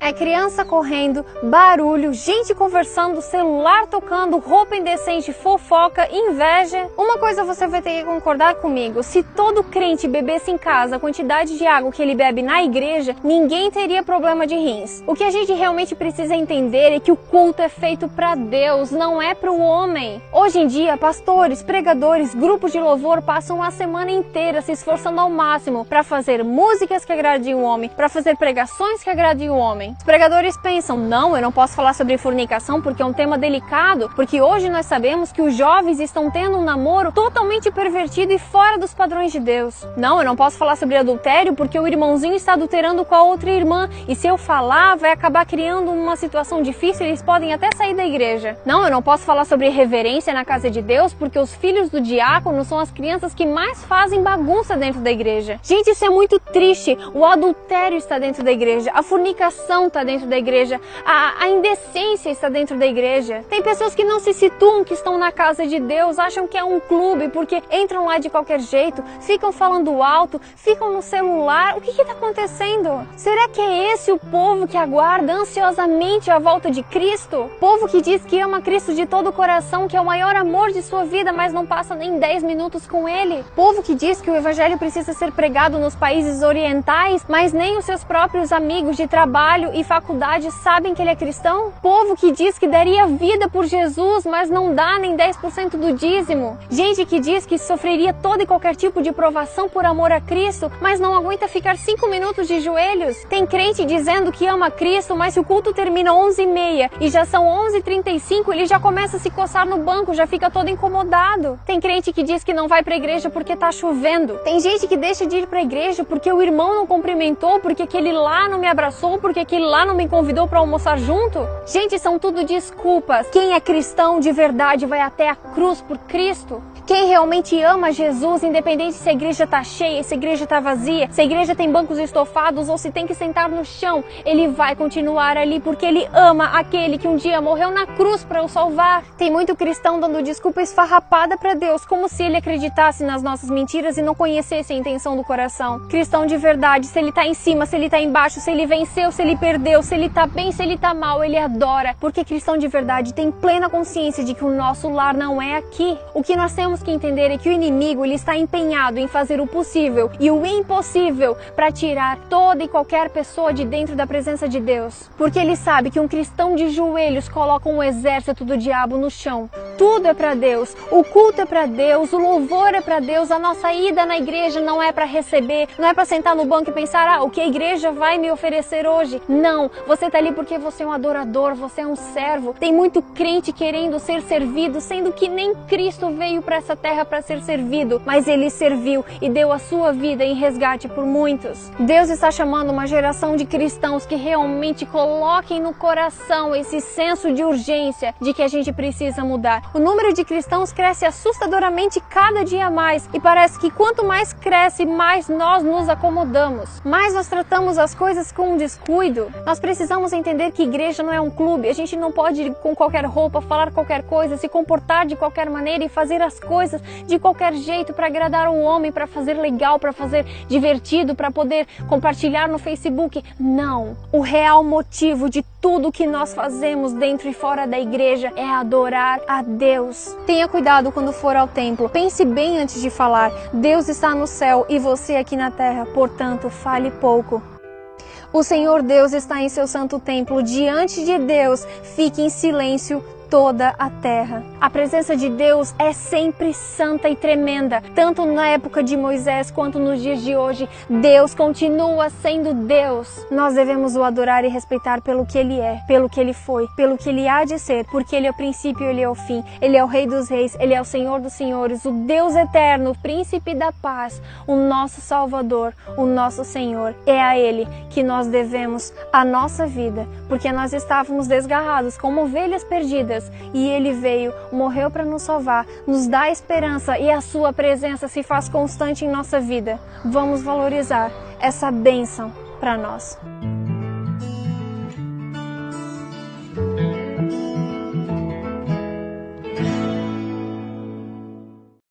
É criança correndo, barulho, gente conversando, celular tocando, roupa indecente, fofoca, inveja. Uma coisa você vai ter que concordar comigo: se todo crente bebesse em casa a quantidade de água que ele bebe na igreja, ninguém teria problema de rins. O que a gente realmente precisa entender é que o culto é feito para Deus, não é para o homem. Hoje em dia, pastores, pregadores, grupos de louvor passam a semana inteira se esforçando ao máximo para fazer músicas que agradem o homem, para fazer pregações que agradem o homem. Os pregadores pensam: não, eu não posso falar sobre fornicação porque é um tema delicado, porque hoje nós sabemos que os jovens estão tendo um namoro totalmente pervertido e fora dos padrões de Deus. Não, eu não posso falar sobre adultério porque o irmãozinho está adulterando com a outra irmã, e se eu falar vai acabar criando uma situação difícil e eles podem até sair da igreja. Não, eu não posso falar sobre reverência na casa de Deus porque os filhos do diácono são as crianças que mais fazem bagunça dentro da igreja. Gente, isso é muito triste. O adultério está dentro da igreja, a fornicação está dentro da igreja, a indecência está dentro da igreja. Tem pessoas que não se situam que estão na casa de Deus, acham que é um clube porque entram lá de qualquer jeito, ficam falando alto, ficam no celular. O que está acontecendo? Será que é esse o povo que aguarda ansiosamente a volta de Cristo? Povo que diz que ama Cristo de todo o coração, que é o maior amor de sua vida, mas não passa nem 10 minutos com Ele? Povo que diz que o evangelho precisa ser pregado nos países orientais, mas nem os seus próprios amigos de trabalho e faculdade sabem que ele é cristão? Povo que diz que daria vida por Jesus, mas não dá nem 10% do dízimo. Gente que diz que sofreria todo e qualquer tipo de provação por amor a Cristo, mas não aguenta ficar 5 minutos de joelhos. Tem crente dizendo que ama Cristo, mas se o culto termina 11h30 e já são 11h35, ele já começa a se coçar no banco, já fica todo incomodado. Tem crente que diz que não vai pra igreja porque tá chovendo. Tem gente que deixa de ir pra igreja porque o irmão não cumprimentou, porque aquele lá não me abraçou, porque aquele lá não me convidou para almoçar junto. Gente, são tudo desculpas. Quem é cristão de verdade vai até a cruz por Cristo. Quem realmente ama Jesus, independente se a igreja está cheia, se a igreja está vazia, se a igreja tem bancos estofados ou se tem que sentar no chão, ele vai continuar ali porque ele ama aquele que um dia morreu na cruz para o salvar. Tem muito cristão dando desculpa esfarrapada para Deus, como se ele acreditasse nas nossas mentiras e não conhecesse a intenção do coração. Cristão de verdade, se ele está em cima, se ele está embaixo, se ele venceu, se ele perdeu, se ele está bem, se ele está mal, ele adora. Porque cristão de verdade tem plena consciência de que o nosso lar não é aqui. O que nós temos que entender é que o inimigo ele está empenhado em fazer o possível e o impossível para tirar toda e qualquer pessoa de dentro da presença de Deus. Porque ele sabe que um cristão de joelhos coloca um exército do diabo no chão. Tudo é para Deus, o culto é para Deus, o louvor é para Deus, a nossa ida na igreja não é para receber, não é para sentar no banco e pensar: o que a igreja vai me oferecer hoje? Não, você tá ali porque você é um adorador, você é um servo. Tem muito crente querendo ser servido, sendo que nem Cristo veio para essa terra para ser servido, mas ele serviu e deu a sua vida em resgate por muitos. Deus está chamando uma geração de cristãos que realmente coloquem no coração esse senso de urgência de que a gente precisa mudar. O número de cristãos cresce assustadoramente cada dia mais e parece que quanto mais cresce, mais nós nos acomodamos, mais nós tratamos as coisas com descuido. Nós precisamos entender que igreja não é um clube. A gente não pode ir com qualquer roupa, falar qualquer coisa, se comportar de qualquer maneira e fazer as coisas de qualquer jeito para agradar o homem, para fazer legal, para fazer divertido, para poder compartilhar no Facebook. Não. O real motivo de tudo que nós fazemos dentro e fora da igreja é adorar a Deus. Tenha cuidado quando for ao templo. Pense bem antes de falar. Deus está no céu e você aqui na terra, portanto, fale pouco. O Senhor Deus está em seu santo templo. Diante de Deus, fique em silêncio toda a terra. A presença de Deus é sempre santa e tremenda, tanto na época de Moisés quanto nos dias de hoje. Deus continua sendo Deus. Nós devemos o adorar e respeitar pelo que Ele é, pelo que Ele foi, pelo que Ele há de ser, porque Ele é o princípio e Ele é o fim. Ele é o Rei dos Reis, Ele é o Senhor dos Senhores, o Deus eterno, o Príncipe da Paz, o nosso Salvador, o nosso Senhor. É a Ele que nós devemos a nossa vida, porque nós estávamos desgarrados como ovelhas perdidas, e Ele veio, morreu para nos salvar, nos dá esperança e a sua presença se faz constante em nossa vida. Vamos valorizar essa bênção para nós.